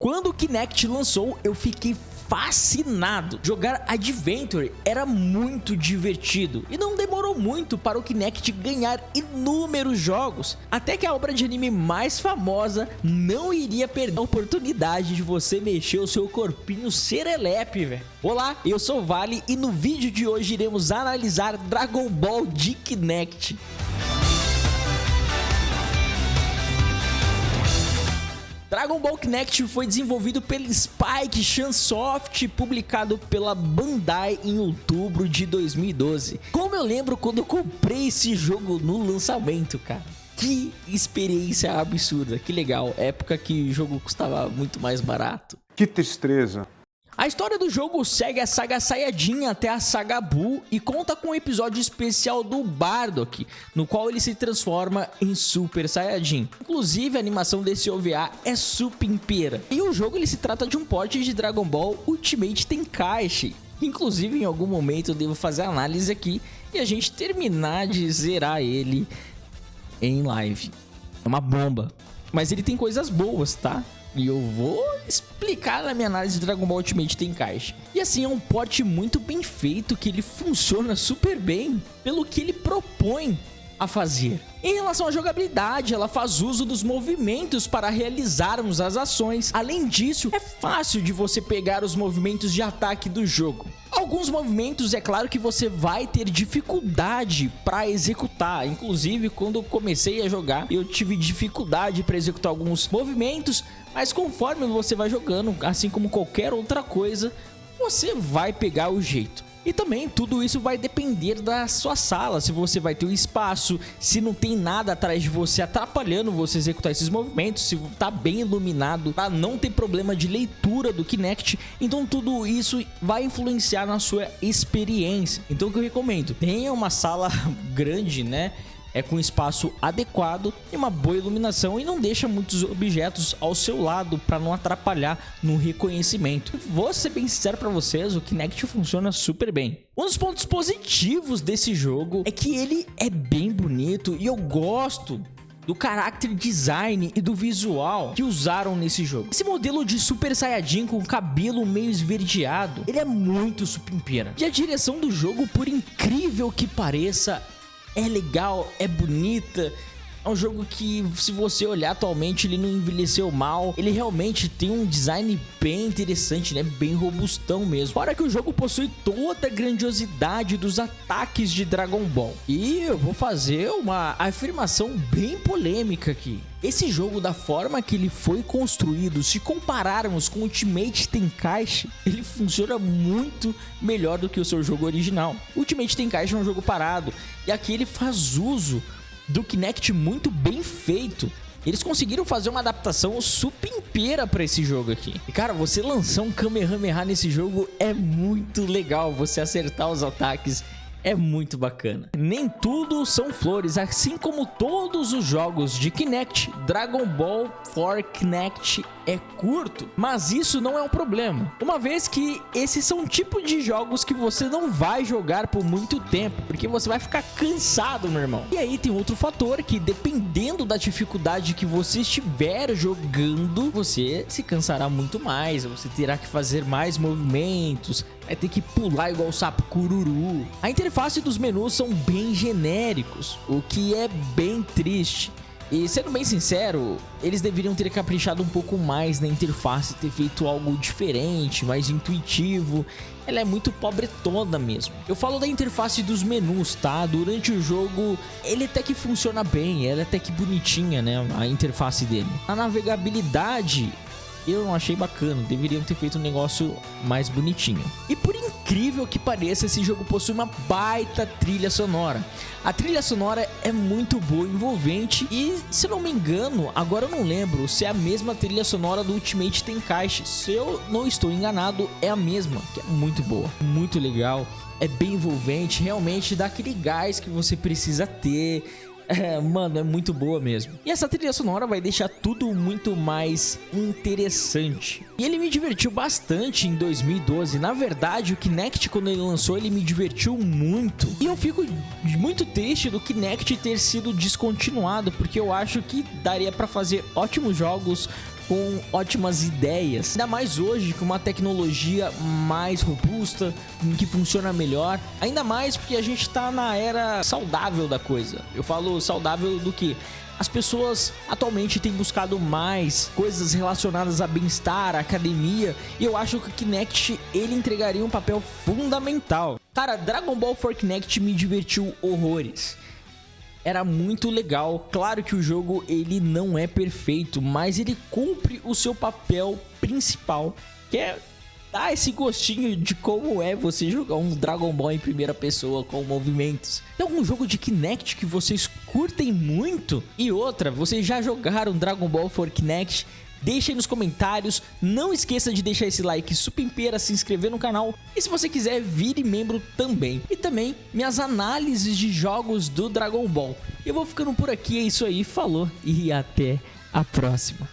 Quando o Kinect lançou, eu fiquei fascinado. Jogar Adventure era muito divertido e não demorou muito para o Kinect ganhar inúmeros jogos, até que a obra de anime mais famosa não iria perder a oportunidade de você mexer o seu corpinho serelepe, velho. Olá, eu sou o Vale e no vídeo de hoje iremos analisar Dragon Ball de Kinect. Dragon Ball Kinect foi desenvolvido pela Spike Chunsoft e publicado pela Bandai em outubro de 2012. Como eu lembro quando eu comprei esse jogo no lançamento, cara. Que experiência absurda, que legal. Época que o jogo custava muito mais barato. Que tristeza. A história do jogo segue a saga Saiyajin até a saga Buu e conta com um episódio especial do Bardock, no qual ele se transforma em Super Saiyajin. Inclusive, a animação desse OVA é super impera. E o jogo ele se trata de um port de Dragon Ball Ultimate Tenkaichi. Inclusive, em algum momento eu devo fazer a análise aqui e a gente terminar de zerar ele em live. É uma bomba. Mas ele tem coisas boas, tá? E eu vou explicar na minha análise de Dragon Ball Ultimate Tenkaichi. E assim, é um port muito bem feito, que ele funciona super bem pelo que ele propõe a fazer. Em relação à jogabilidade, ela faz uso dos movimentos para realizarmos as ações. Além disso, é fácil de você pegar os movimentos de ataque do jogo. Alguns movimentos, é claro que você vai ter dificuldade para executar. Inclusive, quando eu comecei a jogar, eu tive dificuldade para executar alguns movimentos. Mas conforme você vai jogando, assim como qualquer outra coisa, você vai pegar o jeito. E também tudo isso vai depender da sua sala, se você vai ter um espaço, se não tem nada atrás de você atrapalhando você executar esses movimentos, se tá bem iluminado, para não ter problema de leitura do Kinect. Então tudo isso vai influenciar na sua experiência. Então o que eu recomendo? Tenha uma sala grande, né? Com espaço adequado e uma boa iluminação, e não deixa muitos objetos ao seu lado para não atrapalhar no reconhecimento. Vou ser bem sincero para vocês, o Kinect funciona super bem. Um dos pontos positivos desse jogo é que ele é bem bonito e eu gosto do character design e do visual que usaram nesse jogo. Esse modelo de Super Saiyajin com cabelo meio esverdeado, ele é muito supimpeira. E a direção do jogo, por incrível que pareça, é legal, é bonita. É um jogo que, se você olhar atualmente, ele não envelheceu mal. Ele realmente tem um design bem interessante, né? Bem robustão mesmo. Fora que o jogo possui toda a grandiosidade dos ataques de Dragon Ball. E eu vou fazer uma afirmação bem polêmica aqui. Esse jogo, da forma que ele foi construído, se compararmos com Ultimate Tenkaichi, ele funciona muito melhor do que o seu jogo original. Ultimate Tenkaichi é um jogo parado, e aqui ele faz uso do Kinect muito bem feito. Eles conseguiram fazer uma adaptação super inteira para esse jogo aqui. E cara, você lançar um Kamehameha nesse jogo é muito legal. Você acertar os ataques é muito bacana. Nem tudo são flores, assim como todos os jogos de Kinect. Dragon Ball for Kinect é curto, mas isso não é um problema, uma vez que esses são um tipo de jogos que você não vai jogar por muito tempo, porque você vai ficar cansado, meu irmão. E aí tem outro fator, que dependendo da dificuldade que você estiver jogando, você se cansará muito mais, você terá que fazer mais movimentos, vai ter que pular igual o sapo cururu. A interface dos menus são bem genéricos, o que é bem triste. E sendo bem sincero, eles deveriam ter caprichado um pouco mais na interface, ter feito algo diferente, mais intuitivo. Ela é muito pobretona mesmo. Eu falo da interface dos menus, tá? Durante o jogo, ele até que funciona bem, ela é até que bonitinha, né? A interface dele. A navegabilidade eu não achei bacana, deveriam ter feito um negócio mais bonitinho. E por incrível que pareça, esse jogo possui uma baita trilha sonora. A trilha sonora é muito boa, envolvente, e se não me engano, agora eu não lembro se é a mesma trilha sonora do Ultimate Tenkaichi. Se eu não estou enganado, é a mesma, que é muito boa, muito legal, é bem envolvente, realmente dá aquele gás que você precisa ter. Mano, é muito boa mesmo. E essa trilha sonora vai deixar tudo muito mais interessante. E ele me divertiu bastante em 2012. Na verdade, o Kinect, quando ele lançou, ele me divertiu muito. E eu fico muito triste do Kinect ter sido descontinuado, porque eu acho que daria pra fazer ótimos jogos com ótimas ideias, ainda mais hoje com uma tecnologia mais robusta, que funciona melhor, ainda mais porque a gente tá na era saudável da coisa. Eu falo saudável do que? As pessoas atualmente têm buscado mais coisas relacionadas a bem-estar, a academia, e eu acho que o Kinect ele entregaria um papel fundamental. Cara, Dragon Ball for Kinect me divertiu horrores. Era muito legal. Claro que o jogo ele não é perfeito, mas ele cumpre o seu papel principal, que é dar esse gostinho de como é você jogar um Dragon Ball em primeira pessoa com movimentos. Tem algum jogo de Kinect que vocês curtem muito? E outra, vocês já jogaram Dragon Ball for Kinect? Deixa aí nos comentários, não esqueça de deixar esse like supimpeira, se inscrever no canal e se você quiser vire membro também. E também minhas análises de jogos do Dragon Ball. Eu vou ficando por aqui, é isso aí, falou e até a próxima.